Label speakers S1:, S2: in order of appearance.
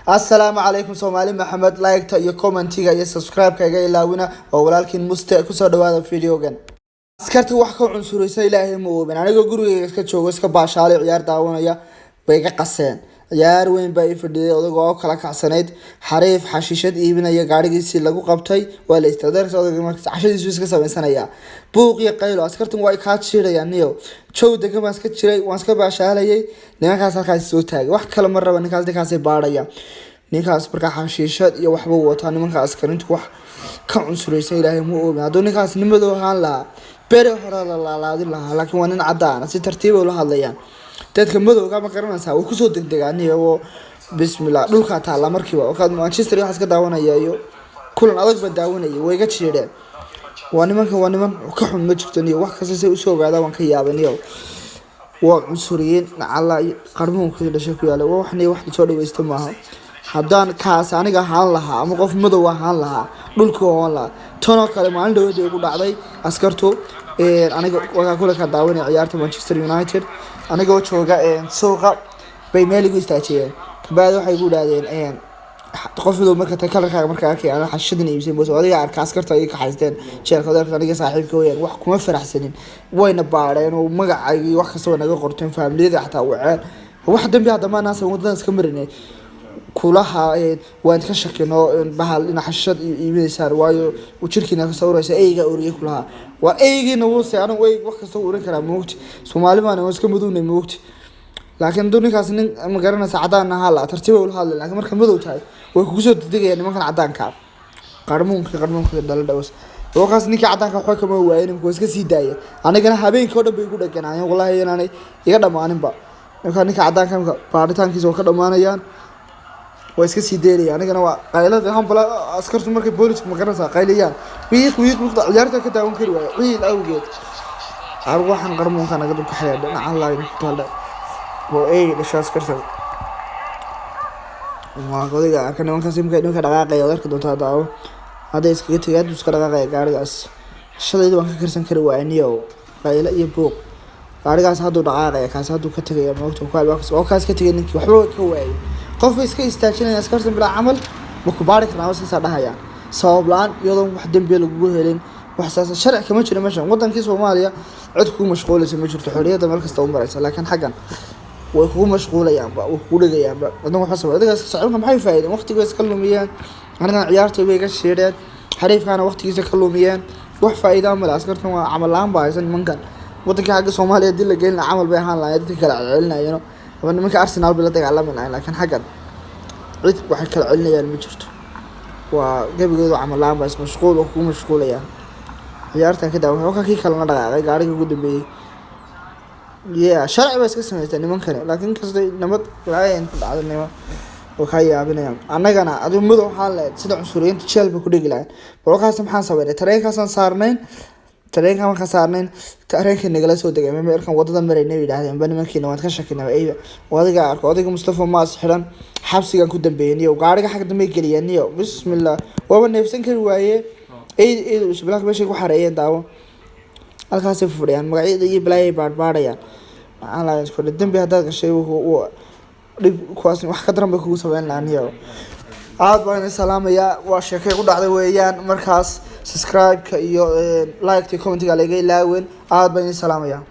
S1: السلام عليكم Somali محمد لايك iyo commentiga iyo subscribe kaga ilaawina oo walaalkiin muste ku soo dhawaada videogan askarta wax ka cunsuraysa ilaahay ma oobin aniga gurigeyga iska joogo iska baashaalay ciyaar daawanaya bay ka qaseen ciyaar weyn bay fadhiyay odagoo kala kacsanayd xariif xashiishad iibinaya gaarigiisii lagu qabtay waa la istaadeerka odagga markaas cashadiisu iska sameynsanaya buuq iyo qaylo askartan way ka jiirayaan niyo jowda ka iska jiray waan iska baashaalayay nimankaas halkaas soo taagay wax kale ma raba ninkaas baadhaya ninkaas marka xashiishad iyo waxba wata nimanka askarintu wax ka cunsuraysa ilaahay ma oobin haduu ninkaas nimadoo haan la bere hore la laalaadin lahaa laakiin waa nin cadaan si tartiib ah u hadlayaan dadka madowga ma garanaysaa way ku soo degdegaan oo bismillah dhulka taala markiiba oo ka Manchester wax iska daawanaya iyo kulan adag ba daawanaya way ga jiireen waa niman ka xun ma jirto iyo wax kasta say u soo gaadaan waan ka yaabaniyo waa cunsuriyeen Allah qarmoonka dhashay ku yaala waxna wax soo dhaweysto maaha haddaan kaas aniga haan lahaa ama qof madow ahaan lahaa dhulka oo la tono kale maalin dhaweed ugu dhacday askartu aniga waxa kula ka daawanay ciyaarta Manchester United aniga oo jooga suuqa bay meel igu istaajiyeen kabaad waxay ugu dhaadeen qof madow marka kalarka marka arkay ana xashadin iibsay boos adiga arka askarta ay ka haysteen jeelka dadka aniga saaxiibka weeyaan wax kuma faraxsanin wayna baareen oo magacayga wax kasta naga qorteen familiyada xataa wacaan wax dambi hadda ma naas wadada iska marinay kulaha waan ka shakino bahal in xashad iibinaysan waayo jirkiina ka sawiraysa eeyga uriyay kulaha waa eeygiina wuu saano way wax ka soo urin kara moogti Somali baan iska mudunay moogti laakiin dunikaas nin ma garanaysa cadaan aha la tartiib u hadlay laakiin marka madow tahay way ku soo degdegayaan nimankan cadaanka qarmoonka dhaladhawas waqas ninka cadaanka waxa kama waayeen ku iska sii daayay anigana habeenkii oo dhan bay igu dhaganayeen wallahi inaanay iga dhamaaninba ninka cadaanka baaritaankiisa ka dhamaanayaan way iska sii deeriyay anigana waa qaylada hambala askartu markay booliska ma garanaysaa qayliyaan wiiq ciyaarta ka daawan kari waay ciil awgeed waxaan qarmoonka naga dulka xayada Allah inuu taala oo dhashaas askarta waa godiga arkan nimanka simka dhaqaaqay oo arka doonta daawo haday iskaga tagay iska dhaqaaqay gaarigaas shalayda waan ka karsan kari waayniyo qayla iyo buuq gaarigaas haduu dhaqaaqay kaas haduu ka tagay ma ogto oo kaas ka tagay ninkii waxba ka waayay qof iska istaajinaya askarta bila amal ma ku baari karnaa waxa dhahaya sabab laan iyadoo wax dambi lagu helin wax saas sharci kama jiro meeshan wadankii Soomaaliya cid ku mashquulaysa ma jirto xorriyada meel kasta u maraysa laakiin xagan way ku mashquulayaan ba ku dhigayaan ba adan waxa sabab adiga socodka maxay faa'iido waqtiga iska lumiyaan anana ciyaarta way ka sheedeen xariifkana waqtigiisa ka lumiyaan wax faa'iido ma askartan waa amal laan ba aysan nimankan wadanka xagga Soomaaliya dil la geelna amal bay ahaan lahayd dadka kala celinayeen nimanka Arsenal bila dagaalamay laakiin xagan cid waxay kala celinayaan ma jirto waa gabadhoodu amal laan ba mashquul oo ku mashquulayaan ciyaartan ka daawo waxa kii kala dhaqaaqay gaariga ugu dambeeyay sharci baa iska sameeyay nimankan laakiin kasta nabad laayeen dhacdanimo waxay yaabinayaan annagana aduu mid waxa la sida cunsuriyinta jeelba ku dhigi lahayn warkaas maxaan sameeyay tareenkaasan saarnayn tareenka nagala soo degay meelkan wadada mareynay yiraahdeen bani markiina waan ka shakinaa ayba wadiga arko wadiga Mustafa Maas xiran xabsigan ku dambeeyay gaariga xaq dambe galiyeen bismillah waba neefsan kari waaye bismillah meesha ku xareeyeen daawo halkaas ay furiyaan magacyada iyo bilaay baadhayaan Allah isku dambi hadaad gashay dib kuwaas wax ka daran bay kugu sameeyaan laaniyo aad baan salaamaya waa sheekay ku dhacday weeyaan markaas subscribe ka iyo like iyo comment-ga laga ilaawin aad baan salaamaya